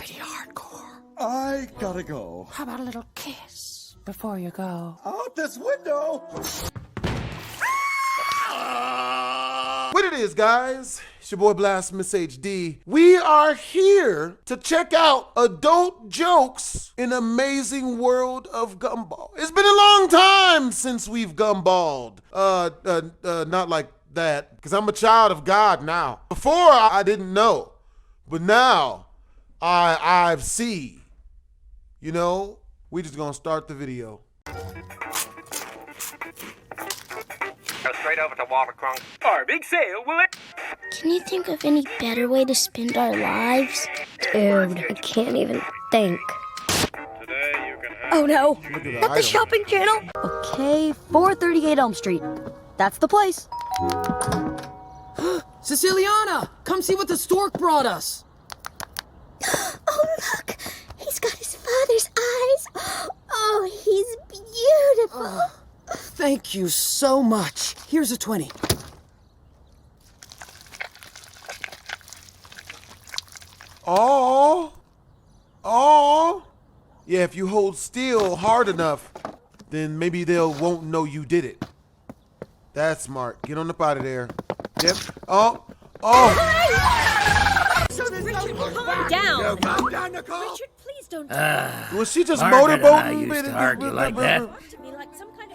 pretty hardcore. I gotta go. How about a little kiss before you go? Out this window! What it is, guys? It's your boy BlastphamousHD. We are here to check out adult jokes in amazing world of Gumball. It's been a long time since we've gumballed. Not like that, because I'm a child of God now. Before, I didn't know, but now I've seen. You know, we just gonna start the video. Go straight over to Watercrunk. Our big sale, will it? Can you think of any better way to spend our lives? Dude, I can't even think. Today you can have... Oh no, Look at not the shopping channel. Okay, 438 Elm Street. That's the place. Siciliana, come see what the stork brought us. Oh look, he's got his father's eyes. Oh, he's beautiful. Thank you so much. Here's a 20. Oh. Yeah, if you hold still hard enough, then maybe they won't know you did it. That's smart. Get on up out of there. Yep. Oh. Down. Richard, please don't. Was she just Margaret motorboating? and I used to argue like that.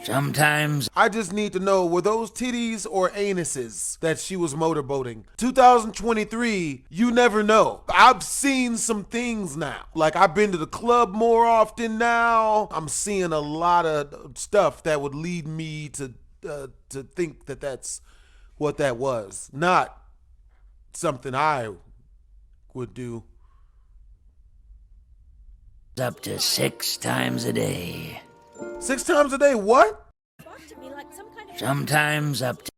Sometimes. I just need to know, were those titties or anuses that she was motorboating? 2023, you never know. I've seen some things now. Like, I've been to the club more often now. I'm seeing a lot of stuff that would lead me to think that that's what that was. Not something I would do. Up to 6 times a day. 6 times a day, what? Sometimes up to...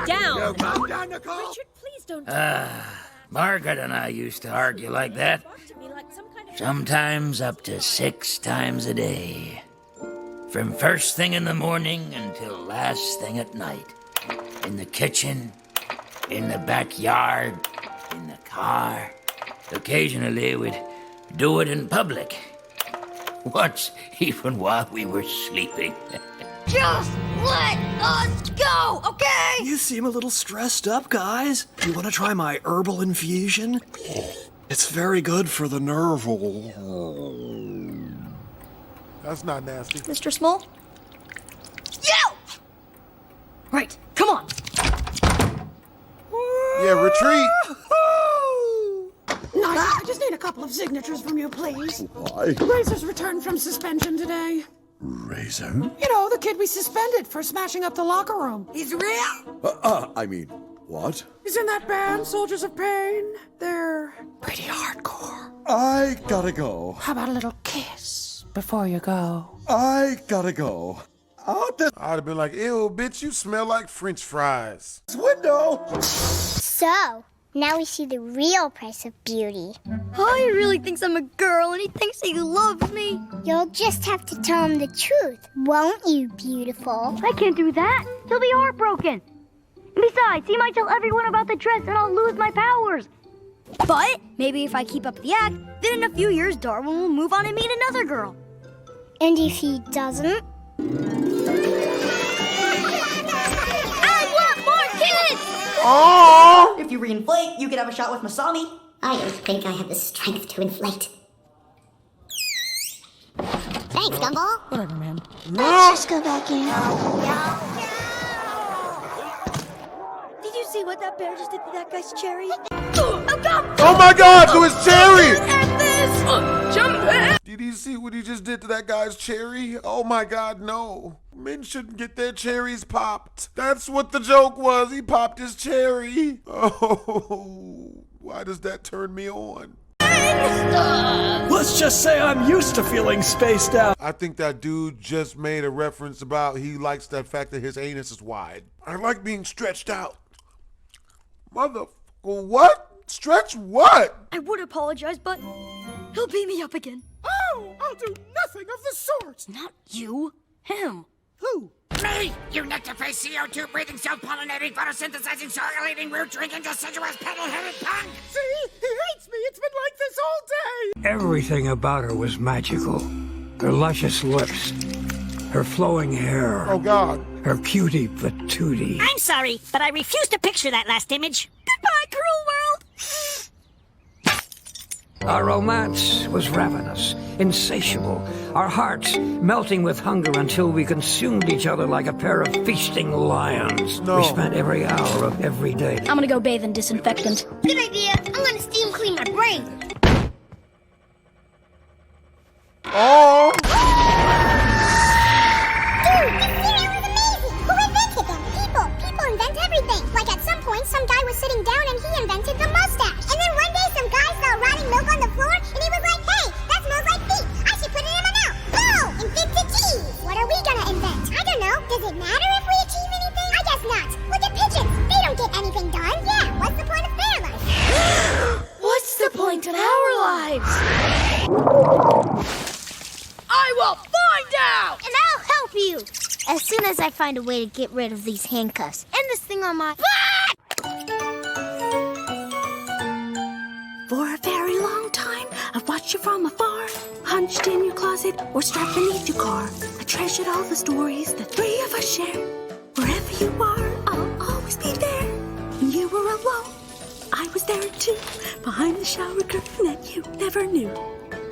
Down. Richard, please don't. Margaret and I used to argue like that. Sometimes up to 6 times a day. From first thing in the morning until last thing at night. In the kitchen, in the backyard, in the car. Occasionally we'd do it in public. Once, even while we were sleeping. Just let us go, okay? You seem a little stressed up, guys. You want to try my herbal infusion? It's very good for the nerve. That's not nasty. Mr. Small? You! Right, come on. Yeah, retreat. Nice. I just need a couple of signatures from you, please. Why? Razor's returned from suspension today. Razor? You know, the kid we suspended for smashing up the locker room. He's real. I mean, what? He's in that band, Soldiers of Pain. They're pretty hardcore. I gotta go. How about a little kiss before you go? I gotta go. Out this I'd have been like, ew, bitch, you smell like French fries. window! So, now we see the real price of beauty. Oh, he really thinks I'm a girl and he thinks he loves me. You'll just have to tell him the truth, won't you, beautiful? I can't do that. He'll be heartbroken. Besides, he might tell everyone about the dress and I'll lose my powers. But maybe if I keep up the act, then in a few years Darwin will move on and meet another girl. And if he doesn't? I want more kids! Oh! If you reinflate, you could have a shot with Masami. I don't think I have the strength to inflate. Thanks, Gumball. Whatever, man. Let's just go back in. Did you see what that bear just did to that guy's cherry? Oh, God! Oh my God, to his cherry! At this! Jump in! Did you see what he just did to that guy's cherry? Oh my God, no. Men shouldn't get their cherries popped. That's what the joke was. He popped his cherry. Oh, why does that turn me on? Let's just say I'm used to feeling spaced out. I think that dude just made a reference about he likes that fact that his anus is wide. I like being stretched out. What? Stretch what? I would apologize, but he'll beat me up again. Oh, I'll do nothing of the sort. Not you, him. Who? Me! You nectar-faced, CO2 breathing, self-pollinating, photosynthesizing, soil-eating, root-drinking, deciduous, petal-headed punk! See? He hates me. It's been like this all day. Everything about her was magical. Her luscious lips, her flowing hair, Oh, God. her cutie patootie. I'm sorry, but I refuse to picture that last image. Goodbye, cruel world! Our romance was ravenous, insatiable, our hearts melting with hunger until we consumed each other like a pair of feasting lions. No. We spent every hour of every day. I'm gonna go bathe in disinfectant. Good idea. I'm gonna steam clean my brain. Oh! Dude, this cereal was amazing. Who invented them? People invent everything. Like at some point, some guy was sitting down and he invented the mustache. And then one day, some guy saw rotting milk on the floor and he was like, hey, that smells like feet. I should put it in my mouth. Boom! Invented cheese. What are we gonna invent? I don't know. Does it matter if we achieve anything? I guess not. Look at pigeons. They don't get anything done. Yeah, what's the point of their life? What's the point in our lives? I will find out! And I'll help you. As soon as I find a way to get rid of these handcuffs and this thing on my For a very long time, I've watched you from afar, hunched in your closet or strapped beneath your car. I treasured all the stories the three of us share. Wherever you are, I'll always be there. When you were alone, I was there too, behind the shower curtain that you never knew.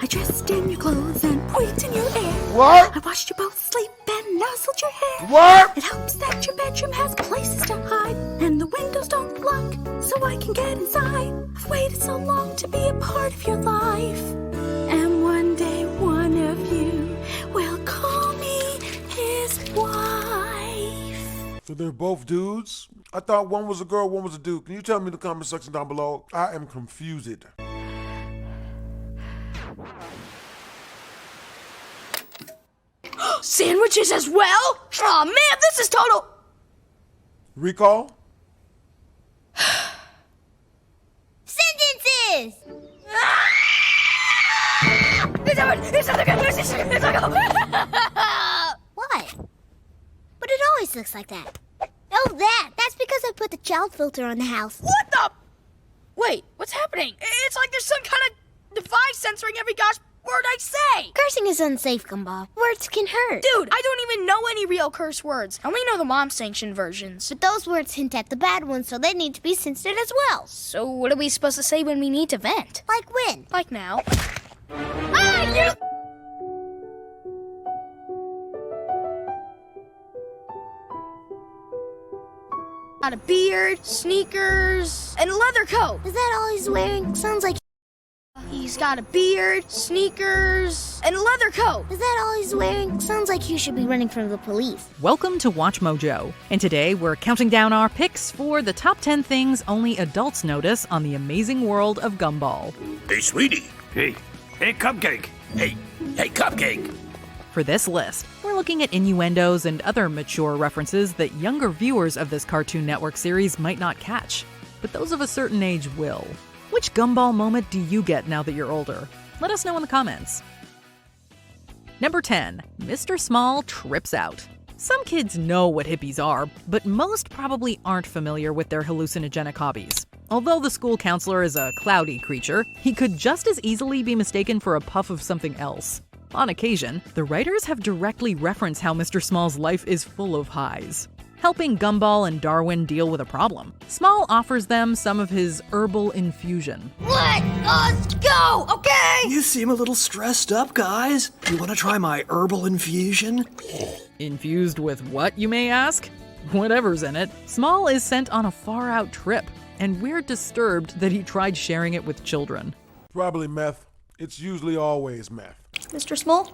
I dressed in your clothes and breathed in your air. What? I watched you both sleep and nuzzled your hair. What? It helps that your bedroom has places to hide and the windows don't lock, so I can get inside. I've waited so long to be a part of your life, and one day one of you will call me his wife. So they're both dudes? I thought one was a girl, one was a dude. Can you tell me in the comment section down below? I am confused. Sandwiches as well? Aw, man, this is total... Recall? sentences. What? But it always looks like that. Oh, that's because I put the child filter on the house. What the... Wait, what's happening? It's like there's some kind of device censoring every gosh word I say. Cursing is unsafe, Gumball. Words can hurt. Dude, I don't even know any real curse words. I only know the mom-sanctioned versions. But those words hint at the bad ones, so they need to be censored as well. So what are we supposed to say when we need to vent? Like when? Like now. Ah, you... Got a beard, sneakers, and a leather coat. Is that all he's wearing? Sounds like... He's got a beard, sneakers, and a leather coat. Is that all he's wearing? Sounds like he should be running from the police. Welcome to Watch Mojo, and today we're counting down our picks for the top 10 things only adults notice on the amazing world of Gumball. Hey, sweetie. Hey, Cupcake. Hey, Cupcake. For this list, we're looking at innuendos and other mature references that younger viewers of this Cartoon Network series might not catch, but those of a certain age will. Which Gumball moment do you get now that you're older? Let us know in the comments. Number 10. Mr. Small trips out. Some kids know what hippies are, but most probably aren't familiar with their hallucinogenic hobbies. Although the school counselor is a cloudy creature, he could just as easily be mistaken for a puff of something else. On occasion, the writers have directly referenced how Mr. Small's life is full of highs. Helping Gumball and Darwin deal with a problem, Small offers them some of his herbal infusion. Let us go, okay? You seem a little stressed up, guys. You want to try my herbal infusion? Infused with what, you may ask? Whatever's in it. Small is sent on a far-out trip, and we're disturbed that he tried sharing it with children. Probably meth. It's usually always meth. Mr. Small?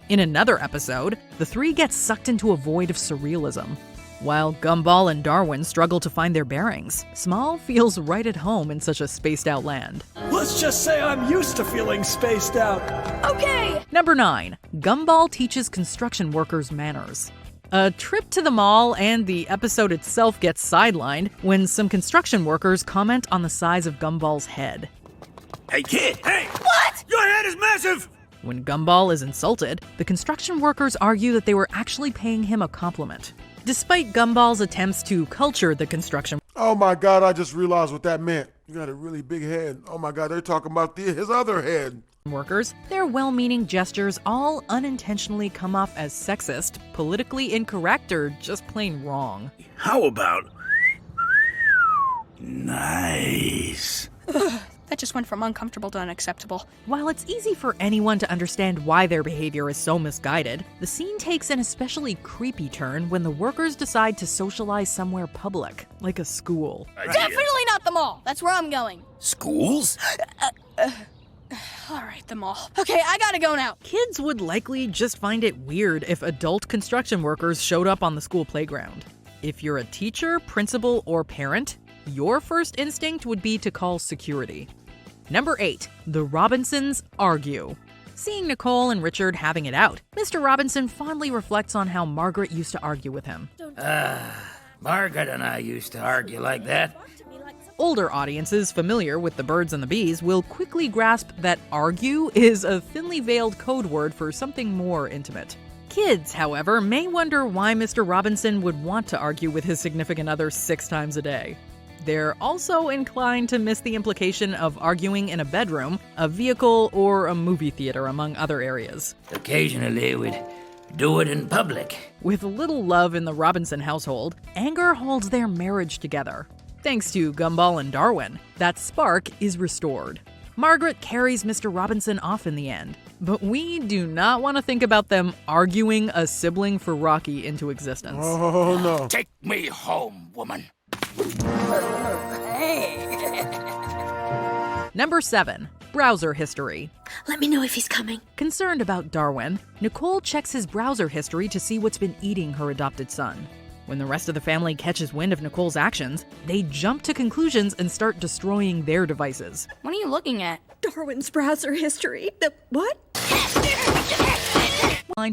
In another episode, the three get sucked into a void of surrealism. While Gumball and Darwin struggle to find their bearings, Small feels right at home in such a spaced-out land. Let's just say I'm used to feeling spaced out. Okay! Number 9. Gumball teaches construction workers manners. A trip to the mall and the episode itself gets sidelined when some construction workers comment on the size of Gumball's head. Hey, kid. Hey! What? Your head is massive! When Gumball is insulted, the construction workers argue that they were actually paying him a compliment. Despite Gumball's attempts to culture the construction Oh my God, I just realized what that meant. You got a really big head. Oh my God, they're talking about his other head. workers, their well-meaning gestures all unintentionally come off as sexist, politically incorrect, or just plain wrong. How about... Nice. That just went from uncomfortable to unacceptable. While it's easy for anyone to understand why their behavior is so misguided, the scene takes an especially creepy turn when the workers decide to socialize somewhere public, like a school. Definitely not the mall. That's where I'm going. Schools? All right, the mall. Okay, I gotta go now. Kids would likely just find it weird if adult construction workers showed up on the school playground. If you're a teacher, principal, or parent, your first instinct would be to call security. Number 8, the Robinsons argue. Seeing Nicole and Richard having it out, Mr. Robinson fondly reflects on how Margaret used to argue with him. Margaret and I used to argue like that. Older audiences familiar with the birds and the bees will quickly grasp that argue is a thinly veiled code word for something more intimate. Kids, however, may wonder why Mr. Robinson would want to argue with his significant other 6 times a day. They're also inclined to miss the implication of arguing in a bedroom, a vehicle, or a movie theater, among other areas. Occasionally, we'd do it in public. With little love in the Robinson household, anger holds their marriage together. Thanks to Gumball and Darwin, that spark is restored. Margaret carries Mr. Robinson off in the end, but we do not want to think about them arguing a sibling for Rocky into existence. Oh no. Take me home, woman. Number 7, browser history. Let me know if he's coming. Concerned about Darwin, Nicole checks his browser history to see what's been eating her adopted son. When the rest of the family catches wind of Nicole's actions, they jump to conclusions and start destroying their devices. What are you looking at? Darwin's browser history. The what?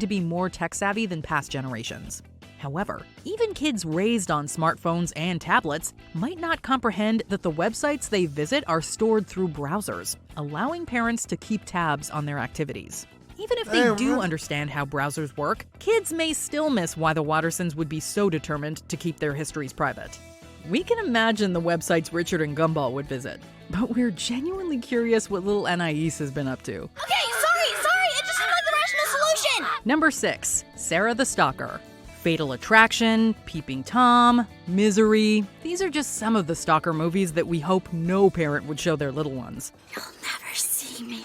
To be more tech-savvy than past generations. However, even kids raised on smartphones and tablets might not comprehend that the websites they visit are stored through browsers, allowing parents to keep tabs on their activities. Even if they do understand how browsers work, kids may still miss why the Wattersons would be so determined to keep their histories private. We can imagine the websites Richard and Gumball would visit, but we're genuinely curious what little Anais has been up to. Okay, sorry, it just seemed like the rational solution. Number 6, Sarah the Stalker. Fatal Attraction, Peeping Tom, Misery. These are just some of the stalker movies that we hope no parent would show their little ones. You'll never see me.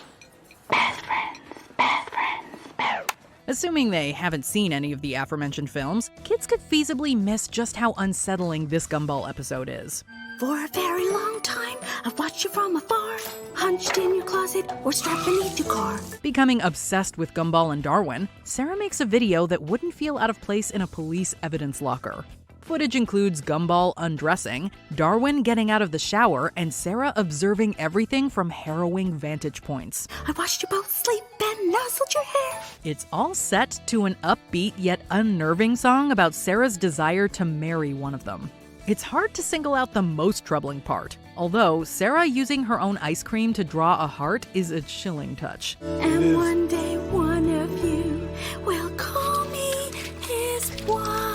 Assuming they haven't seen any of the aforementioned films, kids could feasibly miss just how unsettling this Gumball episode is. For a very long time, I've watched you from afar, hunched in your closet or strapped beneath your car. Becoming obsessed with Gumball and Darwin, Sarah makes a video that wouldn't feel out of place in a police evidence locker. Footage includes Gumball undressing, Darwin getting out of the shower, and Sarah observing everything from harrowing vantage points. I watched you both sleep and nuzzled your hair. It's all set to an upbeat yet unnerving song about Sarah's desire to marry one of them. It's hard to single out the most troubling part, although Sarah using her own ice cream to draw a heart is a chilling touch. And one day one of you will call me his wife.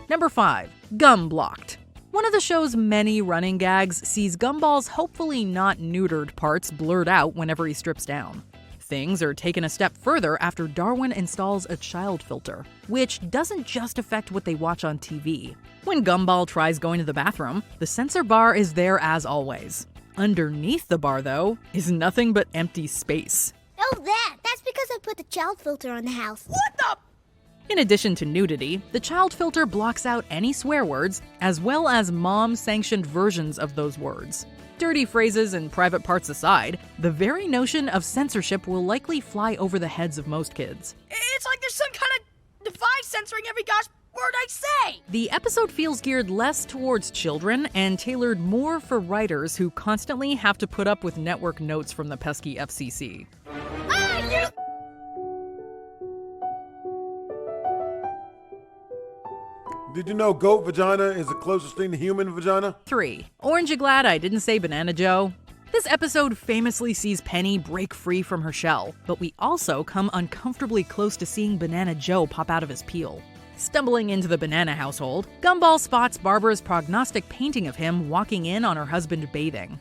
Number 5, Gum Blocked. One of the show's many running gags sees Gumball's hopefully not neutered parts blurred out whenever he strips down. Things are taken a step further after Darwin installs a child filter, which doesn't just affect what they watch on TV. When Gumball tries going to the bathroom, the censor bar is there as always. Underneath the bar, though, is nothing but empty space. Oh, that's because I put the child filter on the house. What the? In addition to nudity, the child filter blocks out any swear words, as well as mom-sanctioned versions of those words. Dirty phrases and private parts aside, the very notion of censorship will likely fly over the heads of most kids. It's like there's some kind of device censoring every gosh word I say. The episode feels geared less towards children and tailored more for writers who constantly have to put up with network notes from the pesky FCC. Did you know goat vagina is the closest thing to human vagina? 3. Orange, you glad I didn't say Banana Joe? This episode famously sees Penny break free from her shell, but we also come uncomfortably close to seeing Banana Joe pop out of his peel. Stumbling into the banana household, Gumball spots Barbara's prognostic painting of him walking in on her husband bathing.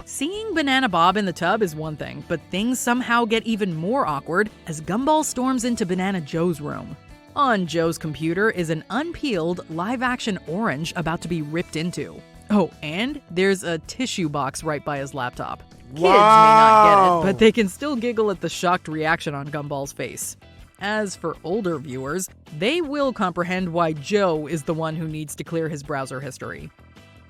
Seeing Banana Bob in the tub is one thing, but things somehow get even more awkward as Gumball storms into Banana Joe's room. On Joe's computer is an unpeeled, live-action orange about to be ripped into. Oh, and there's a tissue box right by his laptop. Kids may not get it, but they can still giggle at the shocked reaction on Gumball's face. As for older viewers, they will comprehend why Joe is the one who needs to clear his browser history.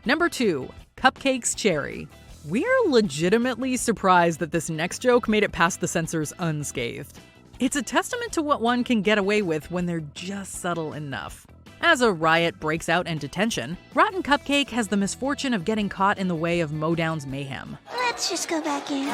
Number 2, Cupcake's Cherry. We're legitimately surprised that this next joke made it past the censors unscathed. It's a testament to what one can get away with when they're just subtle enough. As a riot breaks out in detention, Rotten Cupcake has the misfortune of getting caught in the way of Modown's mayhem. Let's just go back in.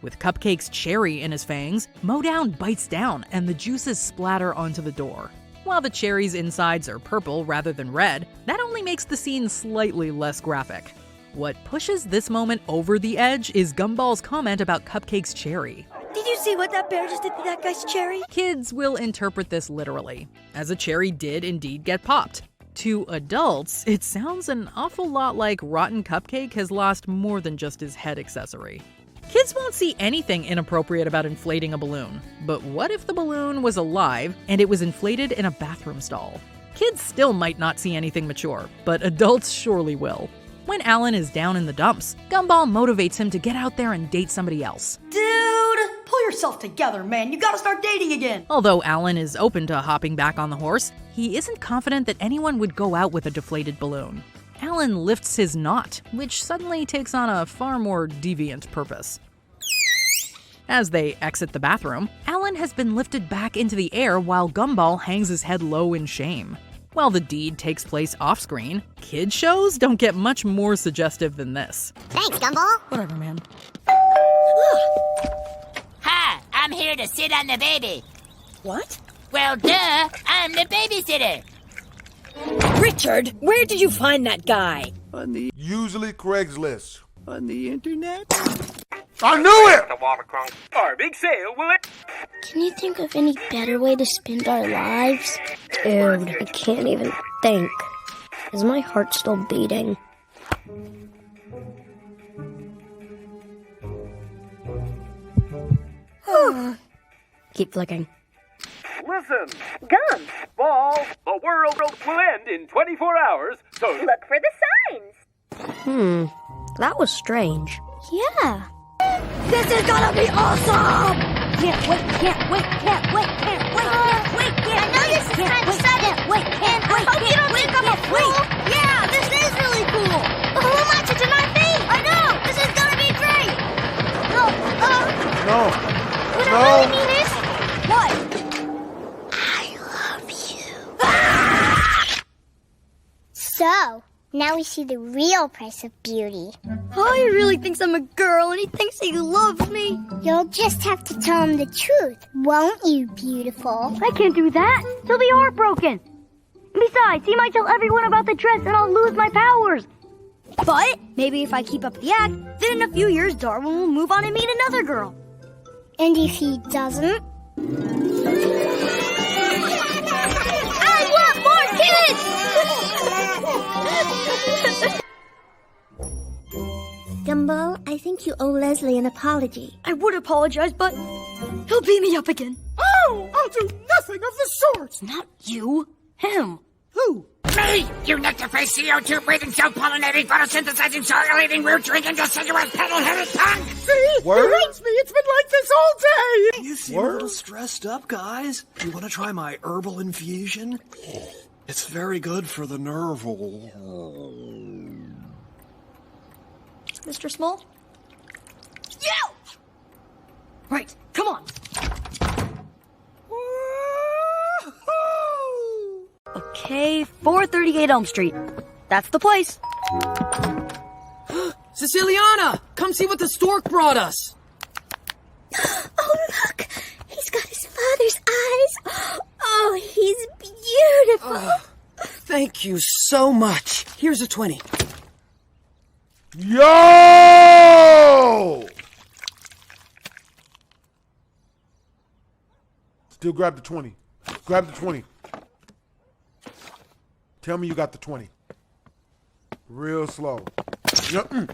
With Cupcake's cherry in his fangs, Modown bites down and the juices splatter onto the door. While the cherry's insides are purple rather than red, that only makes the scene slightly less graphic. What pushes this moment over the edge is Gumball's comment about Cupcake's cherry. Did you see what that bear just did to that guy's cherry? Kids will interpret this literally, as a cherry did indeed get popped. To adults, it sounds an awful lot like Rotten Cupcake has lost more than just his head accessory. Kids won't see anything inappropriate about inflating a balloon, but what if the balloon was alive and it was inflated in a bathroom stall? Kids still might not see anything mature, but adults surely will. When Alan is down in the dumps, Gumball motivates him to get out there and date somebody else. Dude, pull yourself together, man. You gotta start dating again. Although Alan is open to hopping back on the horse, he isn't confident that anyone would go out with a deflated balloon. Alan lifts his knot, which suddenly takes on a far more deviant purpose. As they exit the bathroom, Alan has been lifted back into the air while Gumball hangs his head low in shame. While the deed takes place off-screen, kid shows don't get much more suggestive than this. Thanks, Gumball. Whatever, man. Hi, I'm here to sit on the baby. What? Well, duh, I'm the babysitter. Richard, where did you find that guy? Usually Craigslist. On the internet? I knew it! The watercrunk. Our big sale will it? Can you think of any better way to spend our lives? Dude, I can't even think. Is my heart still beating? Keep flicking. Listen, guns, balls, the world will end in 24 hours, so Look for the signs. That was strange. Yeah. This is gonna be awesome! Can't wait, can't wait, can't wait, can't wait, can't wait, can't I know this is kind of sudden. wait, can't I hope you don't think I'm a fool. Yeah, this is really cool! Who am I to deny me? I know! This is gonna be great! No. What I really mean is, What? I love you. So, now we see the real price of beauty. Oh, he really thinks I'm a girl and he thinks he loves me. You'll just have to tell him the truth, won't you, beautiful? I can't do that. He'll be heartbroken. Besides, he might tell everyone about the dress and I'll lose my powers. But maybe if I keep up the act, then in a few years Darwin will move on and meet another girl. And if he doesn't? I want more kids! Gumball, I think you owe Leslie an apology. I would apologize, but he'll beat me up again. Oh, I'll do nothing of the sort. Not you. Him. Who? Me! You nectar-faced CO2 breathing, self-pollinating, photosynthesizing, soil-eating, root-drinking, deciduous, pedal-headed punk! See? Word? It reminds me. It's been like this all day. You seem a little stressed up, guys. You want to try my herbal infusion? It's very good for the nerve. Mr. Small? You! Right, come on. Okay, 438 Elm Street. That's the place. Siciliana, come see what the stork brought us. Oh, look! He's got his father's eyes. Oh, he's beautiful. Thank you so much. Here's a 20. Yo! Still grab the 20. Grab the 20. Tell me you got the 20. Real slow. Yep. No,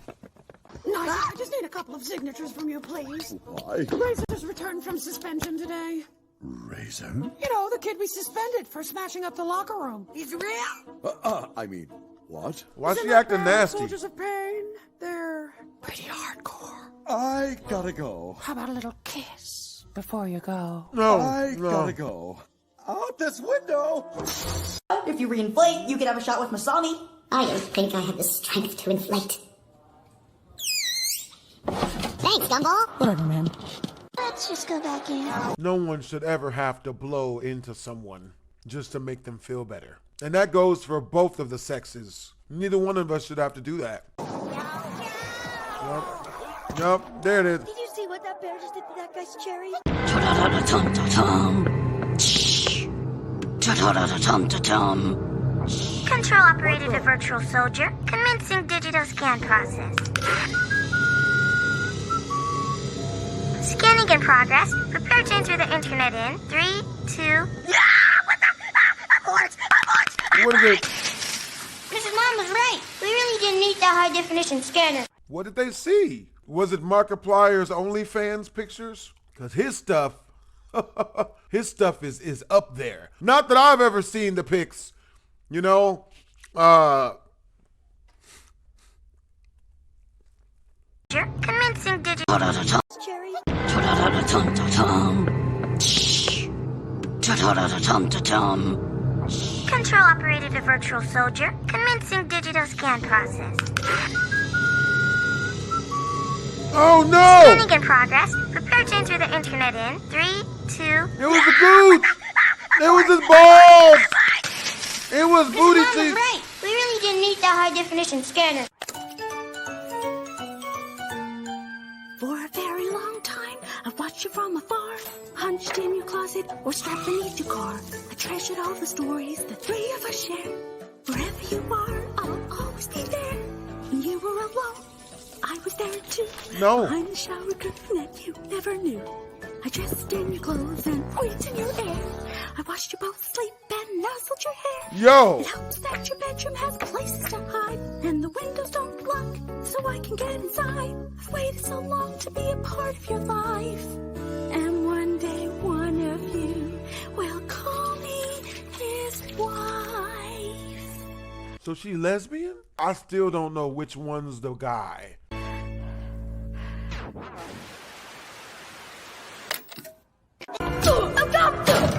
I just need a couple of signatures from you, please. Why? Razor's returned from suspension today. Razor? You know, the kid we suspended for smashing up the locker room. He's real. I mean, what? Why He's she in that acting band, nasty? Soldiers of Pain. They're pretty hardcore. I gotta go. How about a little kiss before you go? No, I gotta go. Out this window! If you reinflate, you could have a shot with Masami. I don't think I have the strength to inflate. Thanks, Gumball. Whatever, man. Let's just go back in. No one should ever have to blow into someone just to make them feel better. And that goes for both of the sexes. Neither one of us should have to do that. Yup, there it is. Did you see what that bear just did to that guy's cherry? Control operated a virtual soldier. Commencing digital scan process. Scanning in progress. Prepare to enter the internet in 3, 2... What is it? Mrs. Mom was right. We really didn't need that high definition scanner. What did they see? Was it Markiplier's OnlyFans pictures? Because his stuff is up there. Not that I've ever seen the pics, you know. Commencing digital... Cherry? Control operated a virtual soldier. Commencing digital scan process. Oh no! Scanning in progress. Prepare to enter the internet in 3, 2... It was the boots! It was his balls! It was booty Mrs. Mom was cheeks! right. We really didn't need that high definition scanner. For a very long time, I've watched you from afar, hunched in your closet or strapped beneath your car. I treasured all the stories the three of us share. Wherever you are, I'll always be there. When you were alone, I was there too. No. Behind the shower curtain that you never knew. I dressed in your clothes and breathed in your air. I watched you both sleep and nuzzled your hair. Yo! It helps that your bedroom has places to hide, and the windows don't block, so I can get inside. I've waited so long to be a part of your life, and one day one of you will call me his wife. So she lesbian? I still don't know which one's the guy.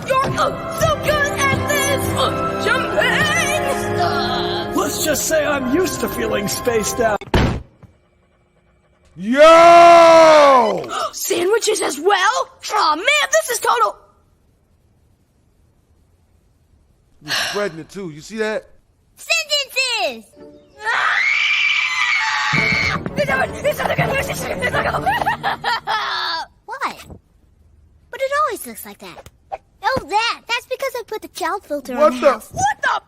You're so good at this! Jumping! Let's just say I'm used to feeling spaced out. Yo! Sandwiches as well? Aw, man, this is total... You're spreading it too. You see that? Sentences! What? But it always looks like that. Oh, that's because I put the child filter on the house. What the?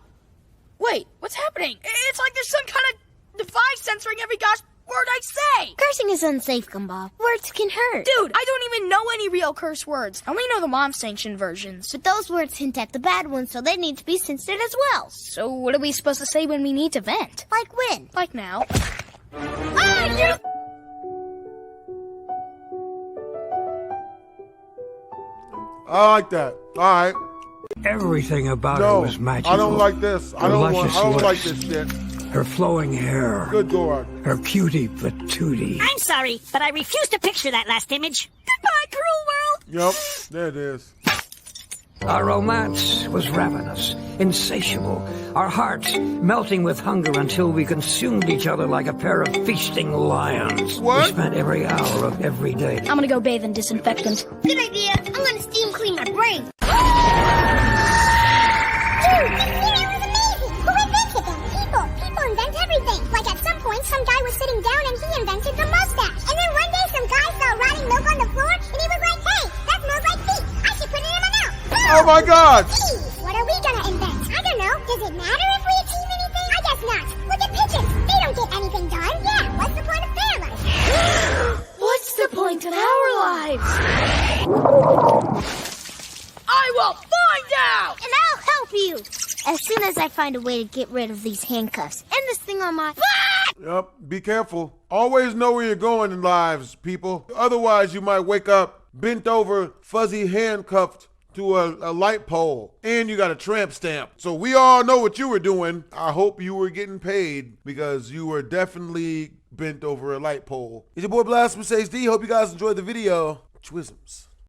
Wait, what's happening? It's like there's some kind of device censoring every gosh word I say. Cursing is unsafe, Gumball. Words can hurt. Dude, I don't even know any real curse words. I only know the mom-sanctioned versions. But those words hint at the bad ones, so they need to be censored as well. So what are we supposed to say when we need to vent? Like when? Like now. Ah, you... I like that. All right. Everything about her No, was magical. I don't like this. I Her don't luscious like lips, this shit. Her flowing hair. Good God. Her cutie patootie. I'm sorry, but I refuse to picture that last image. Goodbye, cruel world. Yep, there it is. Our romance was ravenous, insatiable, our hearts melting with hunger until we consumed each other like a pair of feasting lions. What? We spent every hour of every day. I'm gonna go bathe in disinfectant. Good idea. I'm gonna steam clean my brain. Dude, this cereal was amazing. Who invented them? People invent everything. Like at some point, some guy was sitting down and he invented the mustache. And then one day, some guy saw rotting milk on the floor and he was like, hey, that smells like feet. I should put it in my mouth. Oh my God! Jeez, what are we gonna invent? I don't know. Does it matter if we as I find a way to get rid of these handcuffs and this thing on my... Yep, be careful. Always know where you're going in lives, people. Otherwise, you might wake up bent over, fuzzy handcuffed to a light pole, and you got a tramp stamp. So we all know what you were doing. I hope you were getting paid because you were definitely bent over a light pole. It's your boy BlastphamousHD. Hope you guys enjoyed the video. Twisms.